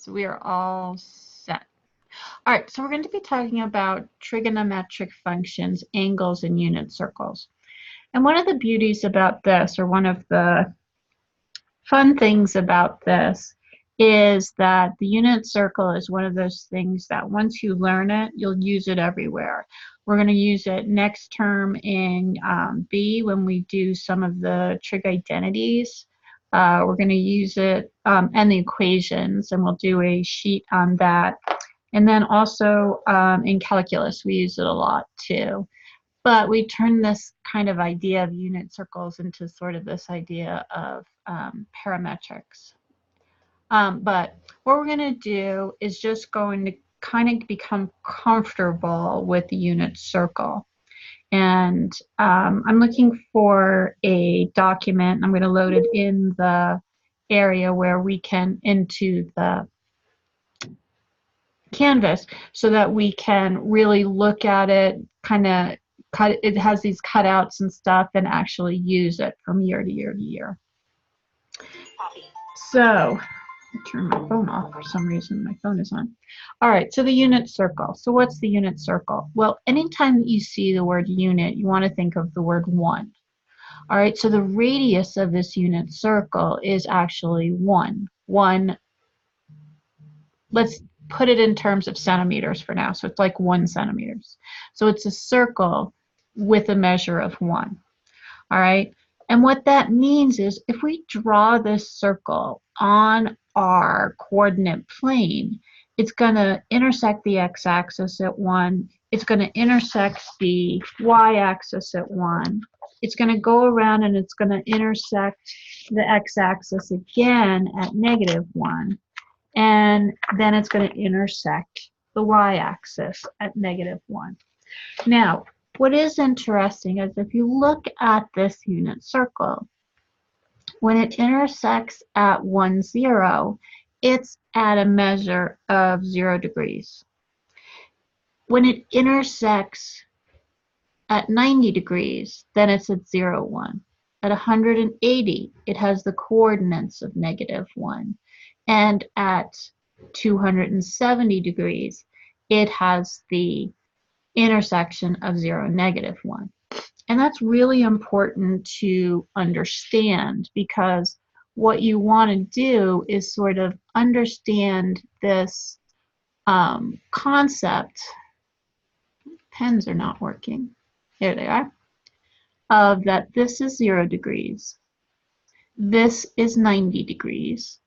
So we are all set. All right, so we're going to be talking about trigonometric functions, angles, and unit circles. And one of the beauties about this, or one of the fun things about this, is that the unit circle is one of those things that once you learn it, you'll use it everywhere. We're going to use it next term in B when we do some of the trig identities. We're going to use it and the equations, and we'll do a sheet on that. And then also in calculus, we use it a lot too. But we turn this kind of idea of unit circles into sort of this idea of parametrics. But what we're going to do is just going to kind of become comfortable with the unit circle. And I'm looking for a document. I'm going to load it in the area where we can into the Canvas so that we can really look at it, kind of cut it has these cutouts and stuff, and actually use it from year to year to year. So I'll turn my phone off for some reason. My phone is on. All right, so the unit circle. So what's the unit circle? Well, anytime you see the word unit, you want to think of the word 1. All right, so the radius of this unit circle is actually 1. Let's put it in terms of centimeters for now. So it's like 1 centimeters. So it's a circle with a measure of 1. All right. And what that means is if we draw this circle on our coordinate plane, it's going to intersect the x-axis at 1. It's going to intersect the y-axis at 1. It's going to go around and it's going to intersect the x-axis again at -1. And then it's going to intersect the y-axis at -1. Now, what is interesting is if you look at this unit circle, when it intersects at 1, 0, it's at a measure of 0 degrees. When it intersects at 90 degrees, then it's at 0, 1. At 180, it has the coordinates of -1. And at 270 degrees, it has the intersection of 0 and -1. And that's really important to understand, because what you want to do is sort of understand this concept. Pens are not working. There they are. Of that this is 0 degrees. This is 90 degrees.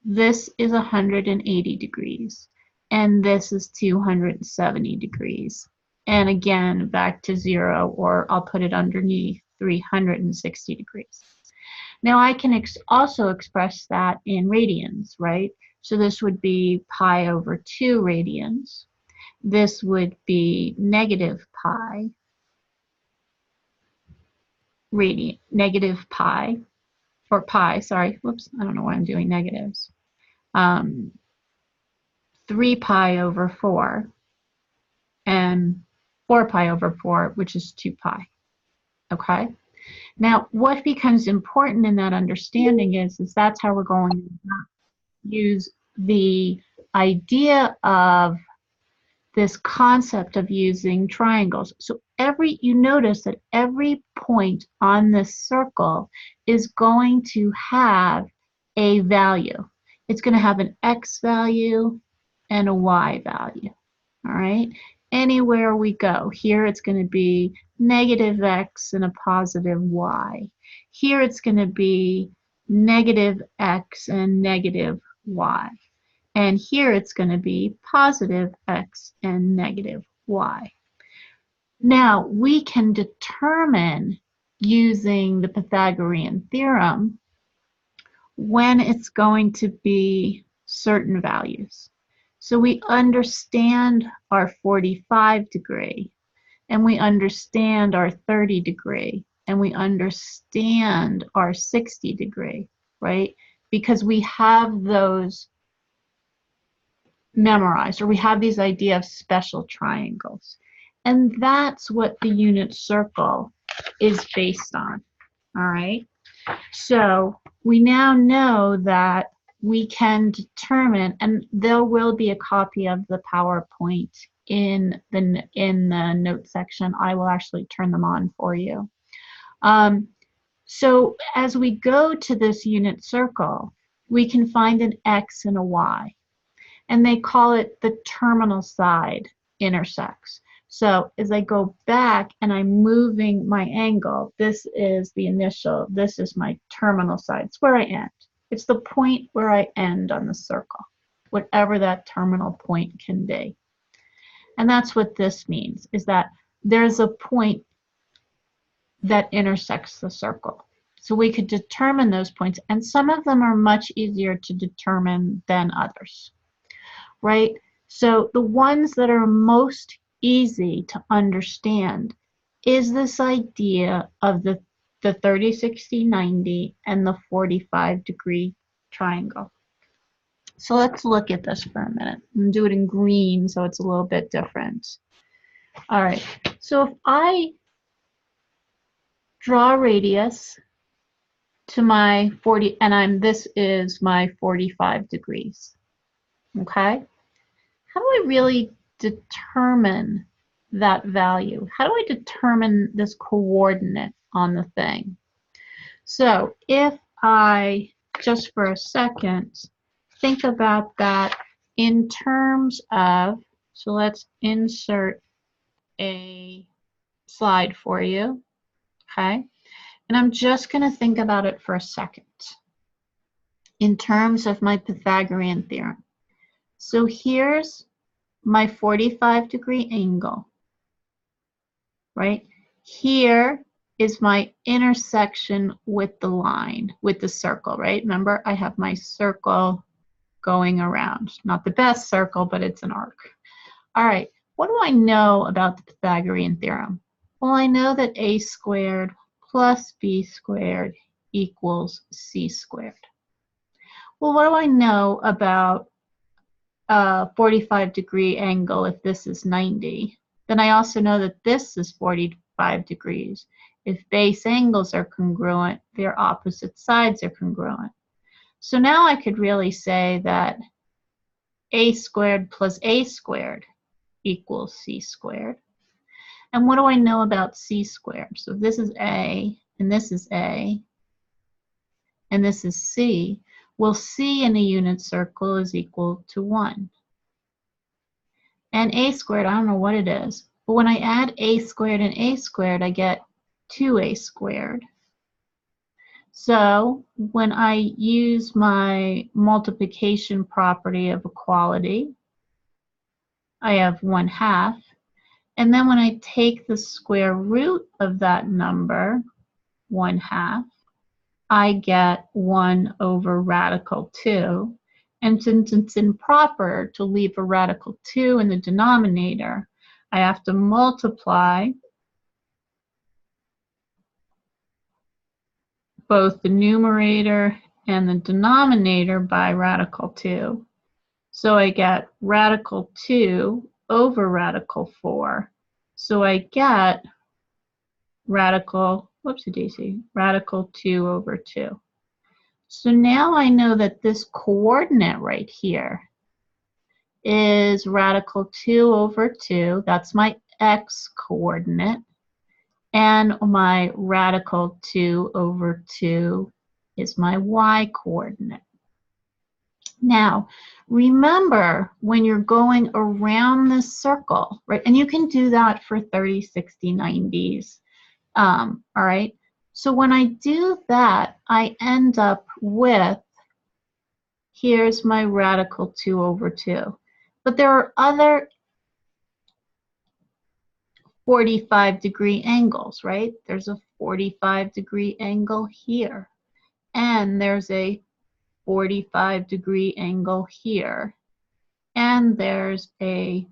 This is 180 degrees, and this is 270 degrees. And again, back to 0, or I'll put it underneath 360 degrees. Now I can also express that in radians, right? So this would be pi over 2 radians. This would be -pi radian, -pi, or pi, sorry, whoops, I don't know why I'm doing negatives. 3 pi over 4, and 4 pi over 4, which is 2 pi. Okay? Now, what becomes important in that understanding is that's how we're going to use the idea of this concept of using triangles. So you notice that every point on this circle is going to have a value. It's going to have an x value and a y value. All right? Anywhere we go, here it's going to be -x and a positive y. Here it's going to be -x and -y. And here it's going to be positive x and -y. Now, we can determine using the Pythagorean theorem when it's going to be certain values. So we understand our 45 degree, and we understand our 30 degree, and we understand our 60 degree, right? Because we have those memorized, or we have these idea of special triangles. And that's what the unit circle is based on, all right? So we now know that we can determine, and there will be a copy of the PowerPoint in the notes section. I will actually turn them on for you. So as we go to this unit circle, we can find an X and a Y, and they call it the terminal side intersects. So as I go back and I'm moving my angle, this is the initial, this is my terminal side. It's where I end. It's the point where I end on the circle, whatever that terminal point can be. And that's what this means, is that there's a point that intersects the circle. So we could determine those points, and some of them are much easier to determine than others, right? So the ones that are most easy to understand is this idea of the 30, 60, 90 and the 45-degree triangle. So let's look at this for a minute and do it in green so it's a little bit different. All right, so if I draw a radius to my 40, and this is my 45 degrees, okay? How do I really determine that value? How do I determine this coordinate on the thing? So if I, just for a second, think about that in terms of, so let's insert a slide for you, okay? And I'm just going to think about it for a second in terms of my Pythagorean theorem. So here's my 45-degree angle, right? Here is my intersection with the line, with the circle, right? Remember, I have my circle going around. Not the best circle, but it's an arc. All right, what do I know about the Pythagorean theorem? Well, I know that a squared plus b squared equals c squared. Well, what do I know about a 45-degree angle if this is 90? Then I also know that this is 45 degrees. If base angles are congruent, their opposite sides are congruent. So now I could really say that a squared plus a squared equals c squared. And what do I know about c squared? So this is a, and this is a, and this is c. Well, c in a unit circle is equal to 1. And a squared, I don't know what it is, but when I add a squared and a squared, I get 2a squared. So when I use my multiplication property of equality, I have 1/2. And then when I take the square root of that number, 1/2, I get 1 over radical 2. And since it's improper to leave a radical 2 in the denominator, I have to multiply both the numerator and the denominator by radical 2. So I get radical 2 over radical 4. So I get radical, whoopsie-daisy, radical 2 over 2. So now I know that this coordinate right here is radical 2 over 2. That's my x coordinate. And my radical 2 over 2 is my y coordinate. Now, remember when you're going around this circle, right? And you can do that for 30, 60, 90s. All right. So when I do that, I end up with, here's my radical 2 over 2. But there are other 45-degree angles, right? There's a 45-degree angle here. And there's a 45-degree angle here. And there's a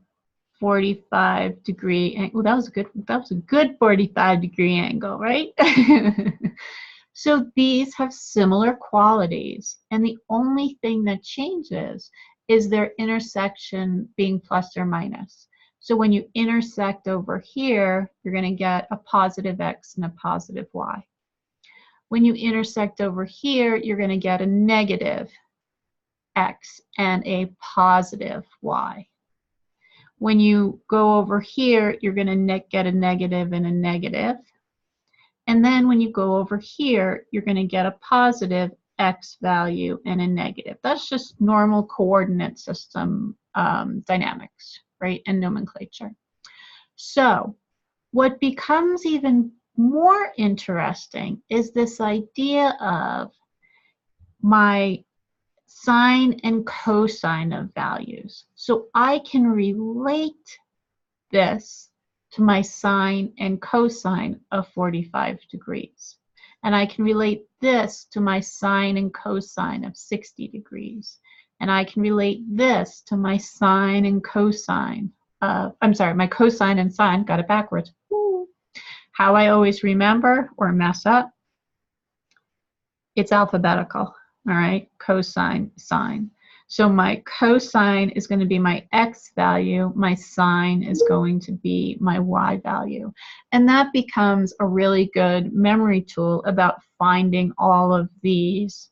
45-degree angle. That was a good 45-degree angle, right? So these have similar qualities, and the only thing that changes is their intersection being plus or minus. So when you intersect over here, you're going to get a positive x and a positive y. When you intersect over here, you're going to get a negative x and a positive y. When you go over here, you're going to get a negative and a negative. And then when you go over here, you're going to get a positive x value and a negative. That's just normal coordinate system dynamics, right, and nomenclature. So what becomes even more interesting is this idea of my sine and cosine of values. So I can relate this to my sine and cosine of 45 degrees. And I can relate this to my sine and cosine of 60 degrees. And I can relate this to my sine and cosine of, I'm sorry, my cosine and sine, got it backwards. Woo. How I always remember or mess up, it's alphabetical, all right? Cosine, sine. So my cosine is going to be my x value, my sine is going to be my y value. And that becomes a really good memory tool about finding all of these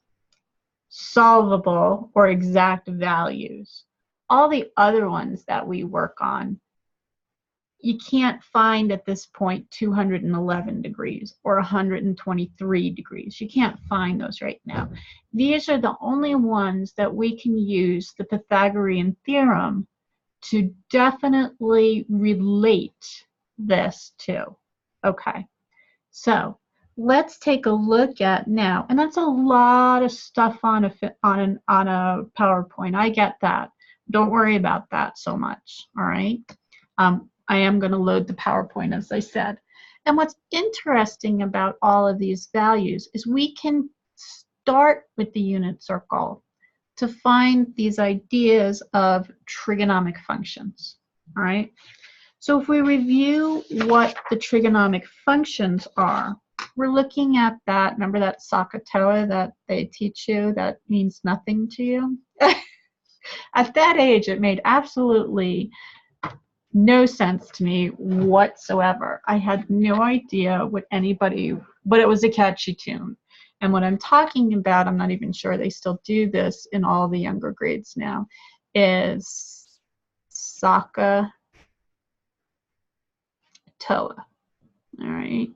solvable or exact values. All the other ones that we work on, you can't find at this point 211 degrees or 123 degrees. You can't find those right now. These are the only ones that we can use the Pythagorean theorem to definitely relate this to. Okay, so let's take a look at now, and that's a lot of stuff on a PowerPoint. I get that. Don't worry about that so much, all right? I am going to load the PowerPoint, as I said. And what's interesting about all of these values is we can start with the unit circle to find these ideas of trigonomic functions, all right? So if we review what the trigonomic functions are, we're looking at that, remember that SOHCAHTOA that they teach you that means nothing to you? At that age, it made absolutely no sense to me whatsoever. I had no idea what but it was a catchy tune. And what I'm talking about, I'm not even sure they still do this in all the younger grades now, is SOHCAHTOA. All right.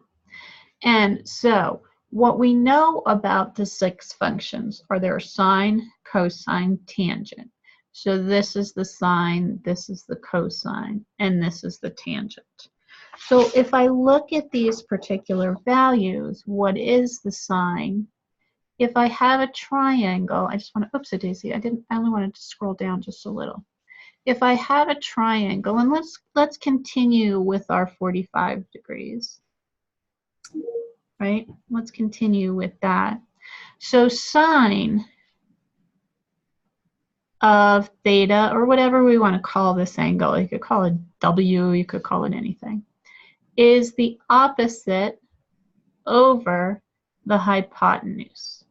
And so what we know about the 6 functions are their sine, cosine, tangent. So this is the sine, this is the cosine, and this is the tangent. So if I look at these particular values, what is the sine? If I have a triangle, I just want to, oops, daisy, I only wanted to scroll down just a little. If I have a triangle, and let's continue with our 45 degrees, right? Let's continue with that. So sine of theta, or whatever we want to call this angle, you could call it W, you could call it anything, is the opposite over the hypotenuse.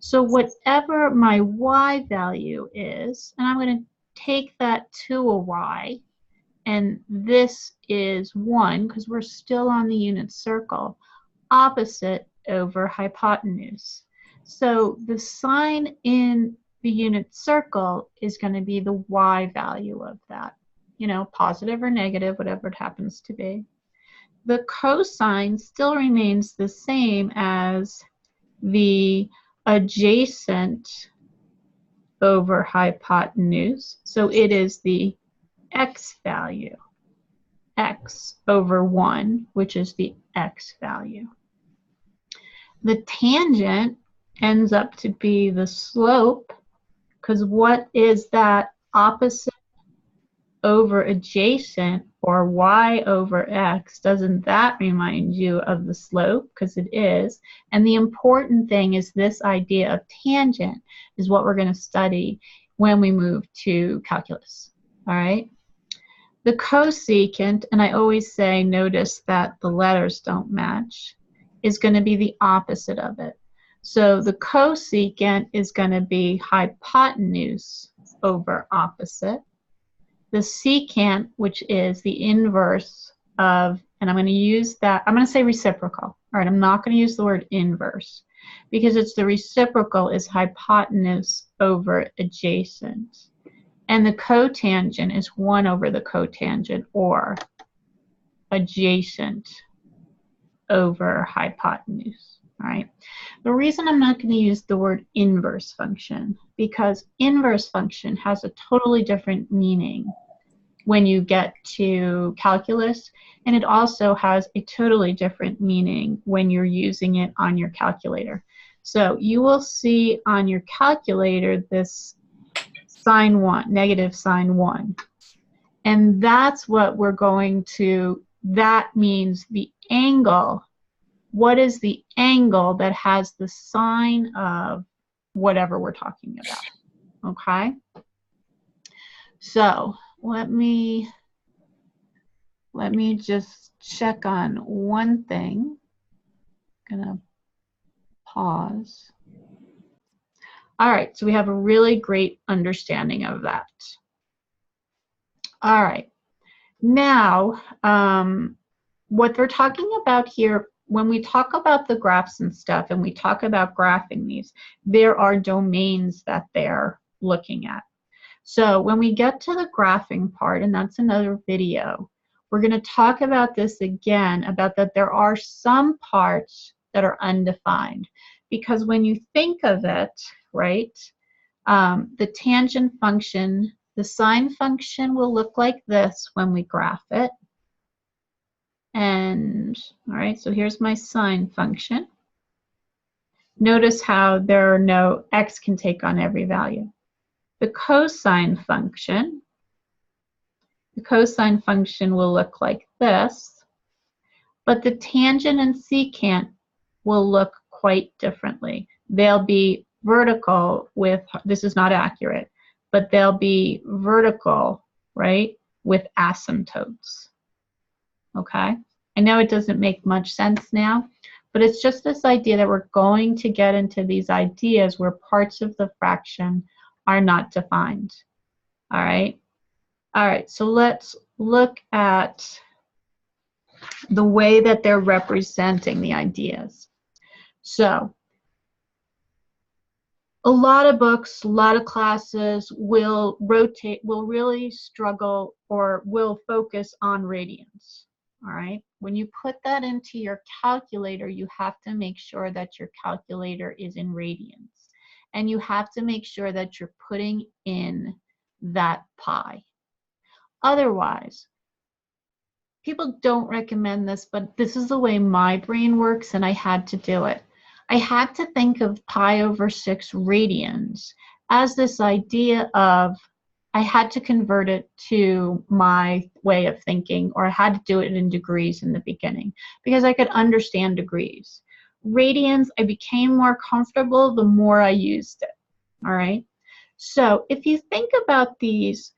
So whatever my y value is, and I'm going to take that to a y, and this is 1 because we're still on the unit circle, opposite over hypotenuse. So the sine in the unit circle is going to be the y value of that, you know, positive or negative, whatever it happens to be. The cosine still remains the same as the adjacent over hypotenuse. So it is the x value, x over 1, which is the x value. The tangent ends up to be the slope, because what is that opposite over adjacent, or y over x? Doesn't that remind you of the slope? Because it is. And the important thing is this idea of tangent is what we're going to study when we move to calculus. All right? The cosecant, and I always say, notice that the letters don't match, is going to be the opposite of it. So the cosecant is going to be hypotenuse over opposite. The secant, which is the inverse of, and I'm going to use that, I'm going to say reciprocal. All right, I'm not going to use the word inverse because it's the reciprocal is hypotenuse over adjacent. And the cotangent is 1 over the cotangent, or adjacent over hypotenuse. All right. The reason I'm not going to use the word inverse function, because inverse function has a totally different meaning when you get to calculus, and it also has a totally different meaning when you're using it on your calculator. So you will see on your calculator this sine 1, negative sine 1. And that's what we're going to, that means the angle. What is the angle that has the sine of whatever we're talking about? Okay? So let me just check on one thing. I'm gonna pause. All right, so we have a really great understanding of that. All right, now what we're talking about here, when we talk about the graphs and stuff and we talk about graphing these, there are domains that they're looking at. So when we get to the graphing part, and that's another video, we're going to talk about this again, about that there are some parts that are undefined. Because when you think of it, right, the tangent function, the sine function will look like this when we graph it. And, all right, so here's my sine function. Notice how there are no x can take on every value. The cosine function will look like this, but the tangent and secant will look quite differently. They'll be vertical with, this is not accurate, but they'll be vertical, right, with asymptotes. Okay? I know it doesn't make much sense now, but it's just this idea that we're going to get into these ideas where parts of the fraction are not defined. All right? All right, so let's look at the way that they're representing the ideas. So, a lot of books, a lot of classes will really struggle or will focus on radians. All right, when you put that into your calculator, you have to make sure that your calculator is in radians. And you have to make sure that you're putting in that pi. Otherwise, people don't recommend this, but this is the way my brain works, and I had to do it. I had to think of pi over 6 radians as this idea of, I had to convert it to my way of thinking, or I had to do it in degrees in the beginning because I could understand degrees. Radians, I became more comfortable the more I used it. All right. So if you think about these,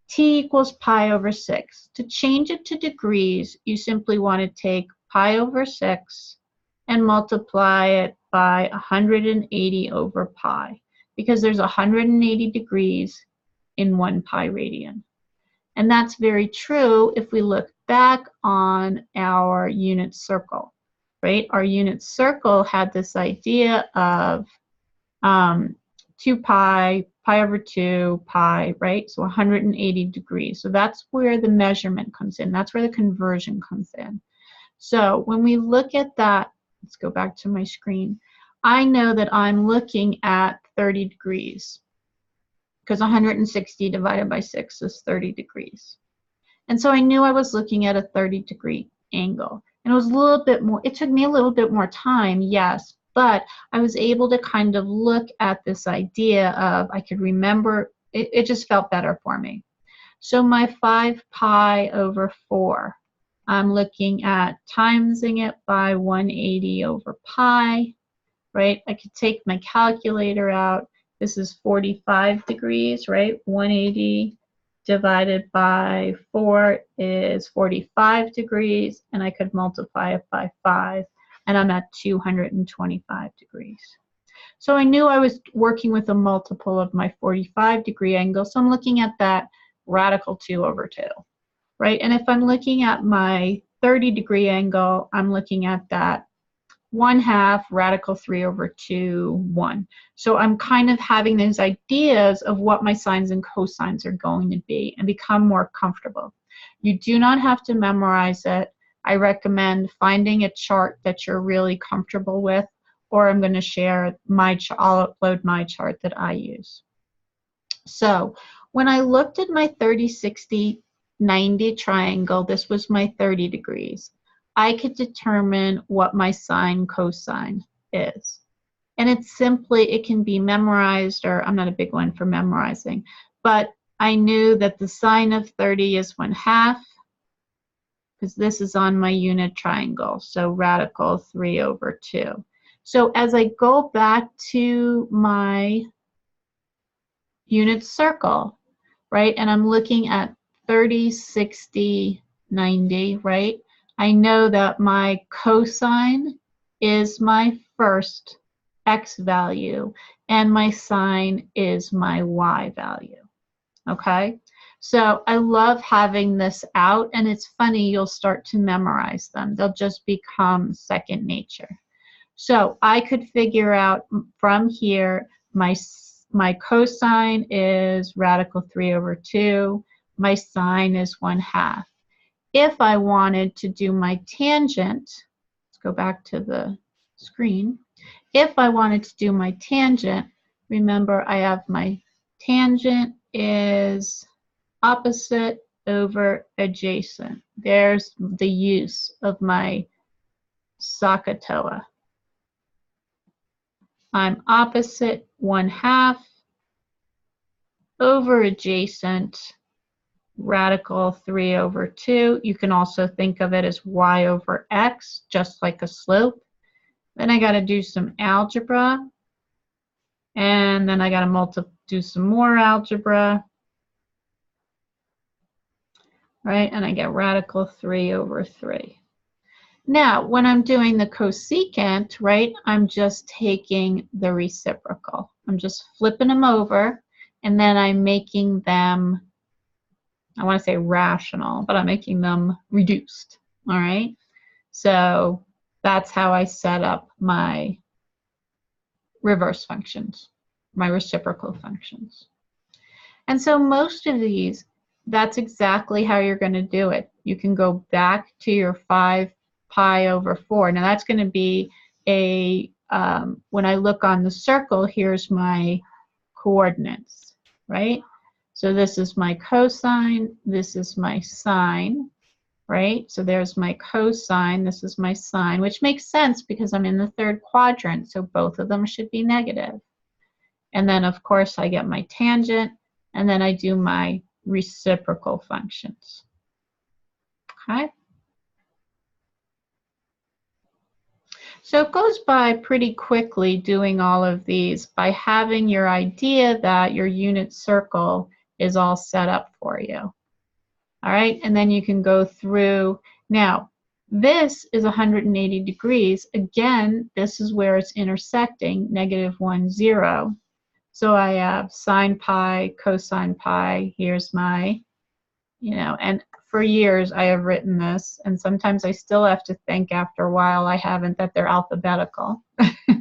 t equals pi over 6. To change it to degrees, you simply want to take pi over 6 and multiply it by 180 over pi, because there's 180 degrees in 1 pi radian. And that's very true if we look back on our unit circle, right? Our unit circle had this idea of 2 pi, pi over 2, pi, right? So 180 degrees. So that's where the measurement comes in. That's where the conversion comes in. So when we look at that, let's go back to my screen. I know that I'm looking at 30 degrees because 160 divided by 6 is 30 degrees. And so I knew I was looking at a 30-degree angle. And it was a little bit more, it took me a little bit more time, yes, but I was able to kind of look at this idea of, I could remember, it just felt better for me. So my 5 pi over 4, I'm looking at timesing it by 180 over pi, right? I could take my calculator out. This is 45 degrees, right? 180 divided by 4 is 45 degrees, and I could multiply it by 5, and I'm at 225 degrees. So I knew I was working with a multiple of my 45-degree angle, so I'm looking at that radical 2 over 2, right? And if I'm looking at my 30-degree angle, I'm looking at that 1/2 radical 3 over 2, 1. So I'm kind of having these ideas of what my sines and cosines are going to be and become more comfortable. You do not have to memorize it. I recommend finding a chart that you're really comfortable with, or I'm going to share I'll upload my chart that I use. So when I looked at my 30, 60, 90 triangle, this was my 30 degrees. I could determine what my sine cosine is. And it's simply, it can be memorized, or I'm not a big one for memorizing, but I knew that the sine of 30 is 1/2, because this is on my unit triangle, so radical 3 over 2. So as I go back to my unit circle, right, and I'm looking at 30, 60, 90, right, I know that my cosine is my first x value and my sine is my y value. Okay, so I love having this out, and it's funny, you'll start to memorize them. They'll just become second nature. So I could figure out from here, my cosine is radical 3 over 2. My sine is 1/2. If I wanted to do my tangent, let's go back to the screen. If I wanted to do my tangent, remember I have my tangent is opposite over adjacent. There's the use of my SOHCAHTOA. I'm opposite 1/2 over adjacent radical 3 over 2. You can also think of it as y over x, just like a slope. Then I got to do some algebra, and then I got to do some more algebra, right? And I get radical 3 over 3. Now, when I'm doing the cosecant, right, I'm just taking the reciprocal. I'm just flipping them over, and then I'm making them, I want to say rational, but I'm making them reduced, all right? So that's how I set up my reverse functions, my reciprocal functions. And so most of these, that's exactly how you're going to do it. You can go back to your 5 pi over 4. Now that's going to be a, when I look on the circle, here's my coordinates, right? So this is my cosine, this is my sine, right? So there's my cosine, this is my sine, which makes sense because I'm in the third quadrant, so both of them should be negative. And then, of course, I get my tangent, and then I do my reciprocal functions. Okay? So it goes by pretty quickly doing all of these by having your idea that your unit circle is all set up for you. All right, and then you can go through. Now, this is 180 degrees. Again, this is where it's intersecting, -1, 0. So I have sine pi, cosine pi. Here's my, and for years I have written this, and sometimes I still have to think after a while I haven't, that they're alphabetical.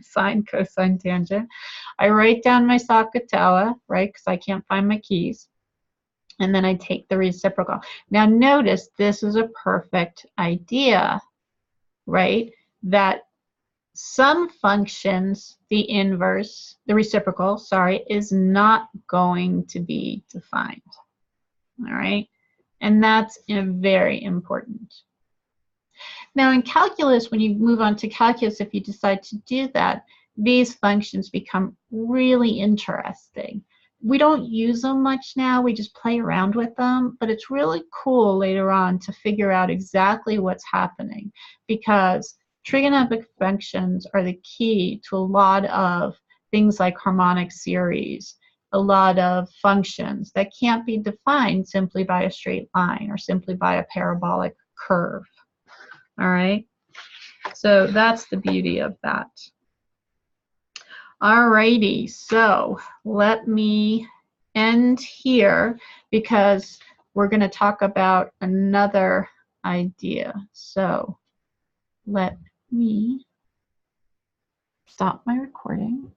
Sine, cosine, tangent. I write down my SOHCAHTOA, right, because I can't find my keys. And then I take the reciprocal. Now notice this is a perfect idea, right, that some functions, the inverse, the reciprocal, sorry, is not going to be defined. All right, and that's very important. Now in calculus, when you move on to calculus, if you decide to do that, these functions become really interesting. We don't use them much now, we just play around with them, but it's really cool later on to figure out exactly what's happening, because trigonometric functions are the key to a lot of things like harmonic series, a lot of functions that can't be defined simply by a straight line or simply by a parabolic curve. All right, so that's the beauty of that. All righty, so let me end here because we're going to talk about another idea. So let me stop my recording.